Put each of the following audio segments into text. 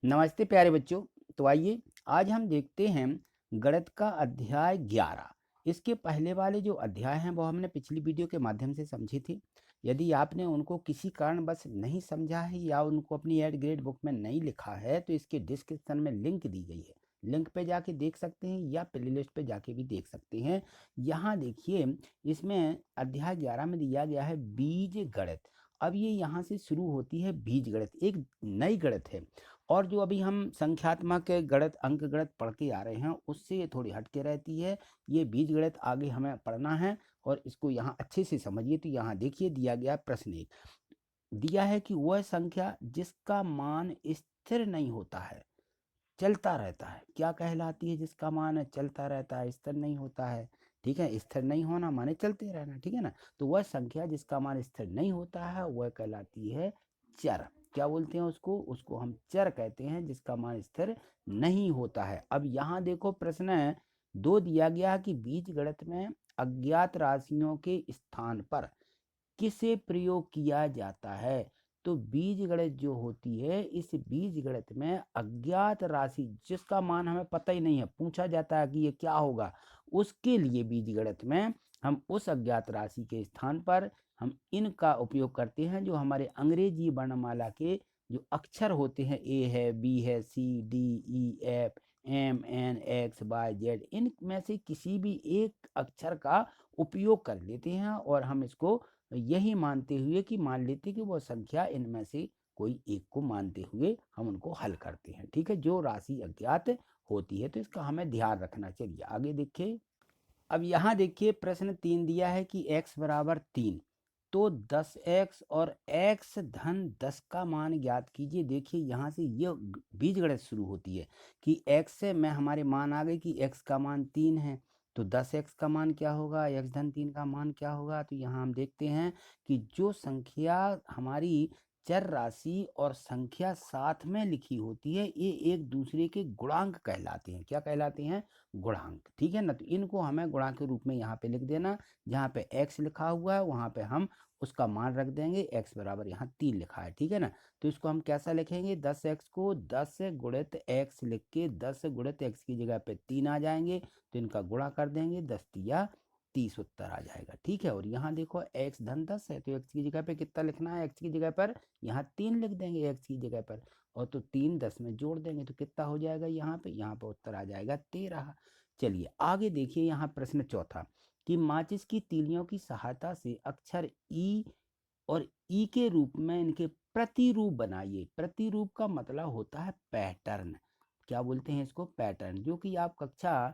नमस्ते प्यारे बच्चों। तो आइए आज हम देखते हैं गणित का अध्याय 11। इसके पहले वाले जो अध्याय हैं वो हमने पिछली वीडियो के माध्यम से समझे थे। यदि आपने उनको किसी कारणवश नहीं समझा है या उनको अपनी एड ग्रेड बुक में नहीं लिखा है तो इसके डिस्क्रिप्शन में लिंक दी गई है, लिंक पे जाके देख सकते हैं या प्लेलिस्ट पे जाके भी देख सकते हैं। यहाँ देखिए, इसमें अध्याय 11 में दिया गया है बीज गणित। अब ये यहाँ से शुरू होती है बीज गणित, एक नई गणित है। और जो अभी हम संख्यात्मक गणित अंक गणित पढ़ के आ रहे हैं उससे ये थोड़ी हटके रहती है। ये बीज गणित आगे हमें पढ़ना है और इसको यहाँ अच्छे से समझिए। तो यहाँ देखिए दिया गया प्रश्न एक दिया है कि वह संख्या जिसका मान स्थिर नहीं होता है, चलता रहता है, क्या कहलाती है? जिसका मान चलता रहता है, स्थिर नहीं होता है। ठीक है, स्थिर नहीं होना माने चलते रहना, ठीक है ना। तो वह संख्या जिसका मान स्थिर नहीं होता है वह कहलाती है चर। क्या बोलते हैं उसको? उसको हम चर कहते हैं, जिसका मान स्थिर नहीं होता है। अब यहाँ देखो प्रश्न 2 दिया गया है कि बीज गणित में अज्ञात राशियों के स्थान पर किसे प्रयोग किया जाता है। तो बीज गणित जो होती है, इस बीज गणित में अज्ञात राशि जिसका मान हमें पता ही नहीं है, पूछा जाता है कि ये क्या होगा, उसके लिए बीज गणित में हम उस अज्ञात राशि के स्थान पर हम इनका उपयोग करते हैं जो हमारे अंग्रेजी वर्णमाला के जो अक्षर होते हैं, ए है, बी है, C, D, E, F, M, N, X, Y, Z, इनमें से किसी भी एक अक्षर का उपयोग कर लेते हैं और हम इसको यही मानते हुए कि मान लेते कि वो संख्या इनमें से कोई एक को मानते हुए हम उनको हल करते हैं। ठीक है, जो राशि अज्ञात होती है। तो इसका हमें ध्यान रखना। चलिए आगे देखिए। अब यहाँ देखिए प्रश्न 3 दिया है कि x बराबर 3, तो 10x और x धन 10 का मान ज्ञात कीजिए। देखिए यहाँ से ये बीज गणित शुरू होती है कि x से मैं हमारे मान आ गए कि x का मान 3 है, तो 10x का मान क्या होगा, x धन 3 का मान क्या होगा। तो यहाँ हम देखते हैं कि जो संख्या हमारी चर राशि और संख्या साथ में लिखी होती है ये एक दूसरे के गुणांक कहलाते हैं। क्या कहलाते हैं? गुणांक। ठीक है ना। तो इनको हमें गुणांक के रूप में यहाँ पे लिख देना। जहाँ पे x लिखा हुआ है वहाँ पे हम उसका मान रख देंगे। x बराबर यहाँ 3 लिखा है, ठीक है ना। तो इसको हम कैसा लिखेंगे? 10x को 10 गुणित x लिख के 10 गुणित x की जगह पे 3 आ जाएंगे, तो इनका गुणा कर देंगे, 10 तिया 30 उत्तर आ जाएगा। ठीक है, और यहाँ देखो x धन 10 है तो x की जगह पे कितना लिखना है? x की जगह पर यहाँ 3 लिख देंगे x की जगह पर, और तो 3 10 में जोड़ देंगे तो कितना हो जाएगा? यहाँ पे उत्तर आ जाएगा 13। चलिए आगे देखिए। यहाँ प्रश्न चौथा कि माचिस की तीलियों की सहायता से अक्षर ई और ई के रूप में इनके प्रतिरूप बनाइए। प्रतिरूप का मतलब होता है पैटर्न। क्या बोलते हैं इसको? पैटर्न। जो कि आप कक्षा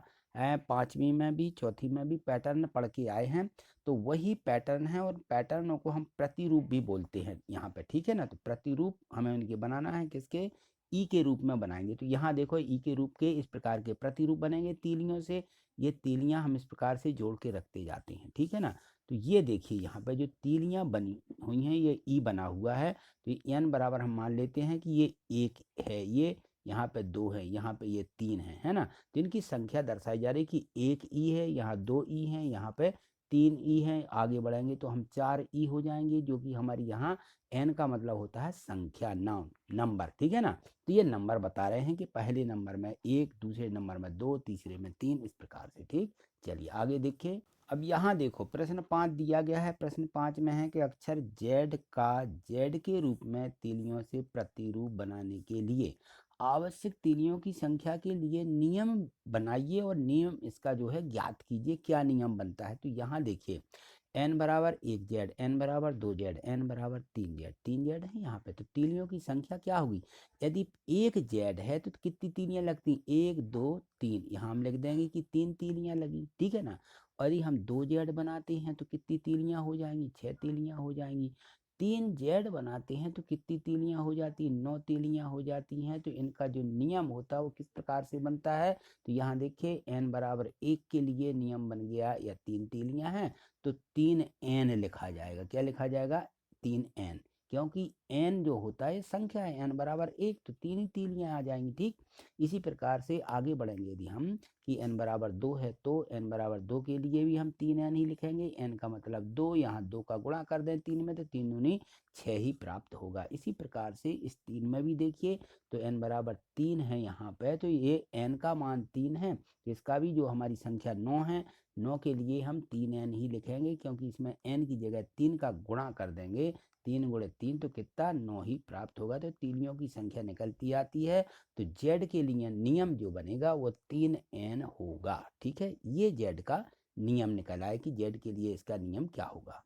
5वीं में भी 4थी में भी पैटर्न पढ़ के आए हैं, तो वही पैटर्न है और पैटर्नों को हम प्रतिरूप भी बोलते हैं यहाँ पे। ठीक है ना। तो प्रतिरूप हमें उनके बनाना है, किसके? ई के रूप में बनाएंगे। तो यहाँ देखो ई के रूप के इस प्रकार के प्रतिरूप बनेंगे तीलियों से। ये तीलियां हम इस प्रकार से जोड़ के रखते जाते हैं। ठीक है ना। तो ये देखिए यहाँ पे जो तीलियां बनी हुई हैं ये ई बना हुआ है। तो एन बराबर हम मान लेते हैं कि ये 1 है, ये यहाँ पे 2 है, यहाँ पे ये 3 है ना। तो इनकी संख्या दर्शाई जा रही है कि 1 ई है, यहाँ 2 ई है, यहाँ पे 3 ई है। आगे बढ़ेंगे तो हम 4 ई हो जाएंगे, जो कि हमारी यहाँ एन का मतलब होता है संख्या, नाउन, नंबर। ठीक है ना। तो ये नंबर बता रहे हैं कि पहले नंबर में 1, दूसरे नंबर में 2, तीसरे में 3, इस प्रकार से। ठीक, चलिए आगे देखिए। अब यहाँ देखो प्रश्न 5 दिया गया है। प्रश्न 5 में है कि अक्षर जेड का जेड के रूप में तीलियों से प्रतिरूप बनाने के लिए आवश्यक तीलियों की संख्या के लिए नियम बनाइए और नियम इसका जो है ज्ञात कीजिए। क्या नियम बनता है? तो यहाँ देखिए n बराबर 1 जेड, n बराबर 2 जेड, n बराबर 3 जेड, 3 जेड है यहाँ पे। तो तीलियों की संख्या क्या होगी? यदि 1 जेड है तो कितनी तीलियां लगती? 1 2 3, यहाँ हम लिख देंगे कि 3 तीलियां लगी। ठीक है ना। और यदि हम 2 जेड बनाते हैं तो कितनी तीलियां हो जाएंगी? 6 तीलियां हो जाएंगी। 3 जेड बनाते हैं तो कितनी तीलियां हो जाती हैं? 9 तीलियां हो जाती हैं। तो इनका जो नियम होता है वो किस प्रकार से बनता है? तो यहाँ देखिए n बराबर 1 के लिए नियम बन गया, या 3 तीलियां हैं तो 3n लिखा जाएगा। क्या लिखा जाएगा? 3n। क्योंकि n जो होता है संख्या है, n बराबर 1, तो 3 ही तीलियां आ जाएंगी। ठीक, इसी प्रकार से आगे बढ़ेंगे यदि हम कि n बराबर 2 है तो n बराबर 2 के लिए भी हम 3n ही लिखेंगे। n का मतलब 2, यहाँ 2 का गुणा कर दें 3 में तो 3 दूनी 6 ही प्राप्त होगा। इसी प्रकार से इस 3 में भी देखिए तो n बराबर 3 है यहाँ पे, तो ये n का मान 3 है, तो इसका भी जो हमारी संख्या 9 है, 9 के लिए हम 3n ही लिखेंगे, क्योंकि इसमें n की जगह 3 का गुणा कर देंगे। 3 गुणे 3 तो कितना 9 ही प्राप्त होगा। तो तीलियों की संख्या निकलती आती है, तो z के लिए नियम जो बनेगा वो 3n होगा। ठीक है, ये z का नियम निकल आए कि z के लिए इसका नियम क्या होगा।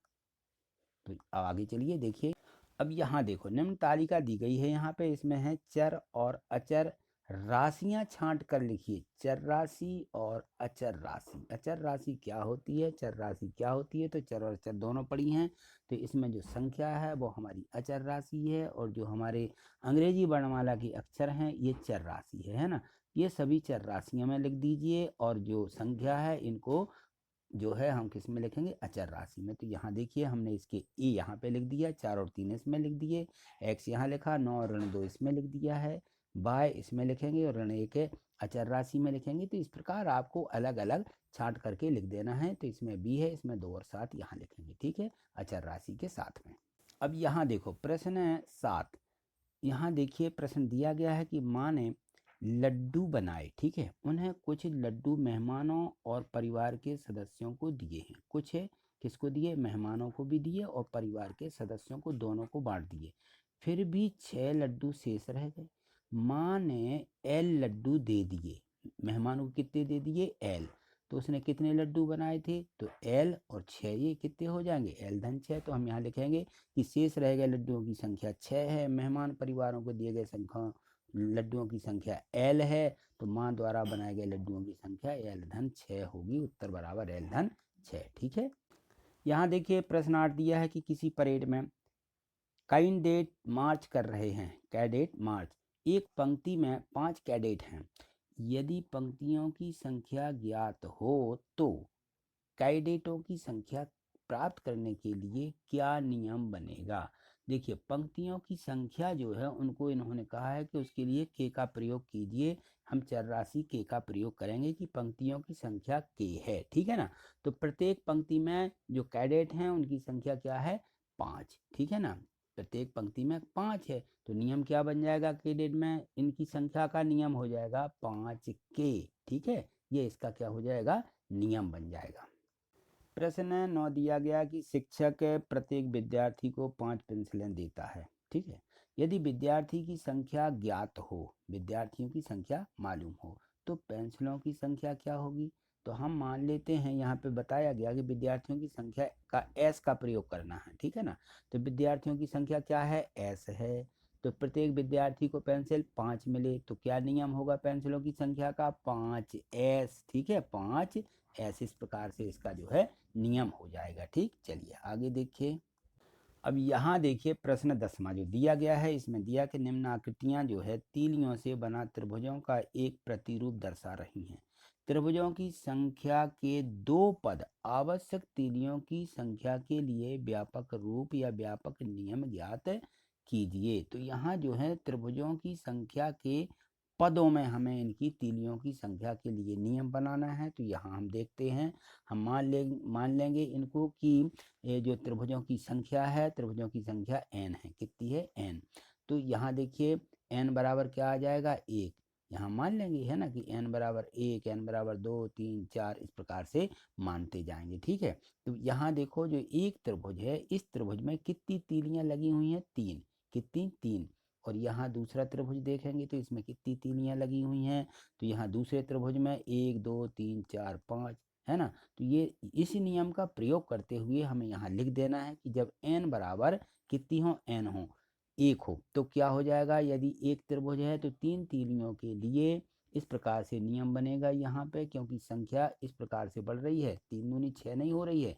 तो आगे चलिए देखिए। अब यहाँ देखो निम्न तालिका दी गई है, यहाँ पे इसमें है चर और अचर राशियां छांट कर लिखिए। चर राशि और अचर राशि। अचर राशि क्या होती है, चर राशि क्या होती है, तो चर और अचर दोनों पड़ी हैं, तो इसमें जो संख्या है वो हमारी अचर राशि है, और जो हमारे अंग्रेजी वर्णमाला के अक्षर हैं ये चर राशि है ना। ये सभी चर राशियों में लिख दीजिए, और जो संख्या है इनको जो है हम किस में लिखेंगे, अचर राशि में। तो यहाँ देखिए हमने इसके ए यहाँ पे लिख दिया, 4 और 3 इसमें लिख दिए, एक्स यहाँ लिखा, 9 और ऋण 2 इसमें लिख दिया है, बाय इसमें लिखेंगे और ऋण 1 अचर राशि में लिखेंगे। तो इस प्रकार आपको अलग अलग छांट करके लिख देना है। तो इसमें बी है, इसमें 2 और 7 यहाँ लिखेंगे। ठीक है, अचर राशि के साथ में। अब यहाँ देखो प्रश्न 7, यहाँ देखिए प्रश्न दिया गया है कि माँ ने लड्डू बनाए। ठीक है, उन्हें कुछ लड्डू मेहमानों और परिवार के सदस्यों को दिए हैं। कुछ है किसको दिए, मेहमानों को भी दिए और परिवार के सदस्यों को, दोनों को बांट दिए। फिर भी 6 लड्डू शेष रह गए। माँ ने L लड्डू दे दिए, मेहमानों को कितने दे दिए, L। तो उसने कितने लड्डू बनाए थे, तो L और 6, ये कितने हो जाएंगे, L धन 6। तो हम यहाँ लिखेंगे कि शेष रह गए लड्डुओं की संख्या 6 है, मेहमान परिवारों को दिए गए संख्या लड्डुओं की संख्या L है, तो माँ द्वारा बनाए गए लड्डुओं की संख्या L धन 6 होगी। उत्तर बराबर L धन 6। ठीक है, यहाँ देखिए प्रश्न 8 दिया है कि किसी परेड में कैडेट मार्च कर रहे हैं। कैडेट मार्च, एक पंक्ति में 5 कैडेट हैं। यदि पंक्तियों की संख्या ज्ञात हो तो कैडेटों की संख्या प्राप्त करने के लिए क्या नियम बनेगा। देखिए पंक्तियों की संख्या जो है उनको इन्होंने कहा है कि उसके लिए के का प्रयोग कीजिए। हम चर राशि के का प्रयोग करेंगे कि पंक्तियों की संख्या के है। ठीक है ना, तो प्रत्येक पंक्ति में जो कैडेट हैं उनकी संख्या क्या है, 5। ठीक है ना, प्रत्येक पंक्ति में 5 है, तो नियम क्या बन जाएगा, कैडेट में इनकी संख्या का नियम हो जाएगा 5 के। ठीक है, ये इसका क्या हो जाएगा, नियम बन जाएगा। प्रश्न 9 दिया गया कि शिक्षक प्रत्येक विद्यार्थी को 5 पेंसिलें देता है। ठीक है, यदि विद्यार्थी की संख्या ज्ञात हो, विद्यार्थियों की संख्या मालूम हो, तो पेंसिलों की संख्या क्या होगी। तो हम मान लेते हैं, यहाँ पे बताया गया कि विद्यार्थियों की संख्या का S का प्रयोग करना है। ठीक है ना, तो विद्यार्थियों की संख्या क्या है, S है, तो प्रत्येक विद्यार्थी को पेंसिल 5 मिले, तो क्या नियम होगा पेंसिलों की संख्या का, 5S। ठीक है, 5S, इस प्रकार से इसका जो है नियम हो जाएगा। ठीक, चलिए आगे देखिए। अब यहाँ देखिए प्रश्न 10वां जो दिया गया है, इसमें दिया कि निम्न आकृतियां जो है तीलियों से बना त्रिभुजों का एक प्रतिरूप दर्शा रही हैं। त्रिभुजों की संख्या के 2 पद आवश्यक तीलियों की संख्या के लिए व्यापक रूप या व्यापक नियम ज्ञात कीजिए। तो यहाँ जो है त्रिभुजों की संख्या के पदों में हमें इनकी तीलियों की संख्या के लिए नियम बनाना है। तो यहाँ हम देखते हैं, हम मान लेंगे इनको कि ये जो त्रिभुजों की संख्या है, त्रिभुजों की संख्या n है। कितनी है, n। तो यहाँ देखिए n बराबर क्या आ जाएगा, 1। यहाँ मान लेंगे है ना कि n बराबर 1, n बराबर 2, 3, 4, इस प्रकार से मानते जाएंगे। ठीक है, तो यहाँ देखो जो एक त्रिभुज है, इस त्रिभुज में कितनी तीलियां लगी हुई हैं, 3। कितनी, 3। और यहाँ दूसरा त्रिभुज देखेंगे तो इसमें कितनी तीलियां लगी हुई हैं, तो यहाँ दूसरे त्रिभुज में 1, 2, 3, 4, 5 है ना। तो ये इस नियम का प्रयोग करते हुए हमें यहाँ लिख देना है कि जब n बराबर कितनी हो, n हो 1 हो, तो क्या हो जाएगा, यदि एक त्रिभुज है तो 3 तीलियों के लिए इस प्रकार से नियम बनेगा यहाँ पे, क्योंकि संख्या इस प्रकार से बढ़ रही है, 3 दूनी 6 नहीं हो रही है।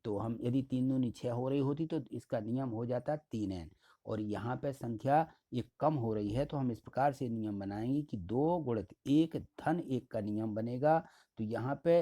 तो हम यदि 3 दूनी 6 हो रही होती तो इसका नियम हो जाता 3n, और यहाँ पे संख्या ये कम हो रही है, तो हम इस प्रकार से नियम बनाएंगे कि 2 गुणित 1 धन 1 का नियम बनेगा। तो यहाँ पे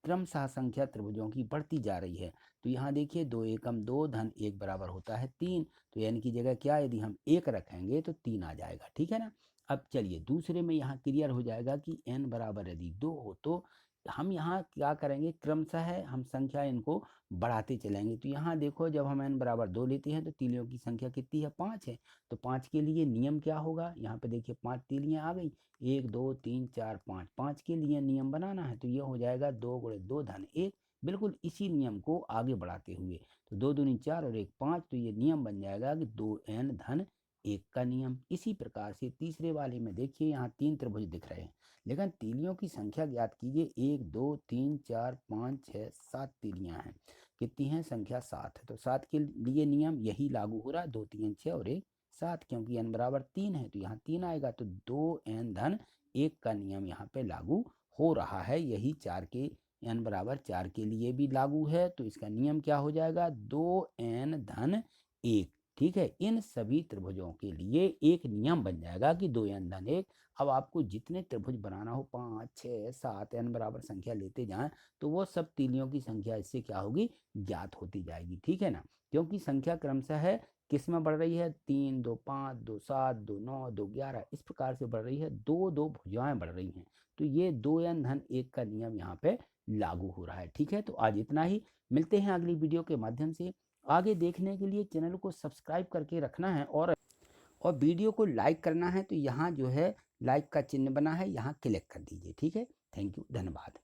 क्रमशः संख्या त्रिभुजों की बढ़ती जा रही है। तो यहाँ देखिए 2 एकम 2 धन 1 बराबर होता है 3, तो n की जगह क्या यदि हम 1 रखेंगे तो 3 आ जाएगा, ठीक है ना। अब चलिए दूसरे में यहाँ क्लियर हो जाएगा कि n बराबर यदि 2 हो तो हम यहाँ क्या करेंगे, क्रमशः हम संख्या इनको बढ़ाते चलेंगे। तो यहाँ देखो जब हम n बराबर 2 लेते हैं तो तीलियों की संख्या कितनी है, 5 है। तो 5 के लिए नियम क्या होगा, यहाँ पे देखिए 5 तीलियाँ आ गई, 1 2 3 4 5, 5 के लिए नियम बनाना है तो ये हो जाएगा 2 गुणे 2 धन 1। बिल्कुल इसी नियम को आगे बढ़ाते हुए तो 2 दूनी 4 और 1 5, तो ये नियम बन जाएगा कि 2n धन 1 का नियम। इसी प्रकार से तीसरे वाले में देखिए यहाँ 3 त्रिभुज दिख रहे हैं, लेकिन तीलियों की संख्या ज्ञात कीजिए, 1 2 3 4 5 6 7 तीलियां हैं। कितनी हैं, संख्या 7 है। तो 7 के लिए नियम यही लागू हो रहा है, 2 3 6 और 1 7, क्योंकि n बराबर 3 है तो यहाँ 3 आएगा, तो 2n धन 1 का नियम यहाँ पे लागू हो रहा है। यही 4 के n बराबर 4 के लिए भी लागू है, तो इसका नियम क्या हो जाएगा, 2n धन 1। ठीक है, इन सभी त्रिभुजों के लिए एक नियम बन जाएगा कि 2n धन 1। अब आपको जितने त्रिभुज बनाना हो, 5 6 7 n बराबर संख्या लेते जाएं तो वो सब तीलियों की संख्या इससे क्या होगी, ज्ञात होती जाएगी, ठीक है ना। क्योंकि संख्या क्रमशः है किस में बढ़ रही है, 3 2 5 2 7 2 9 2 11 इस प्रकार से बढ़ रही है, 2 2 भुजाएं बढ़ रही हैं। तो ये 2n धन 1 का नियम यहाँ पे लागू हो रहा है, ठीक है। तो आज इतना ही, मिलते हैं अगली वीडियो के माध्यम से। आगे देखने के लिए चैनल को सब्सक्राइब करके रखना है और वीडियो को लाइक करना है, तो यहाँ जो है लाइक का चिन्ह बना है, यहाँ क्लिक कर दीजिए, ठीक है। थैंक यू, धन्यवाद।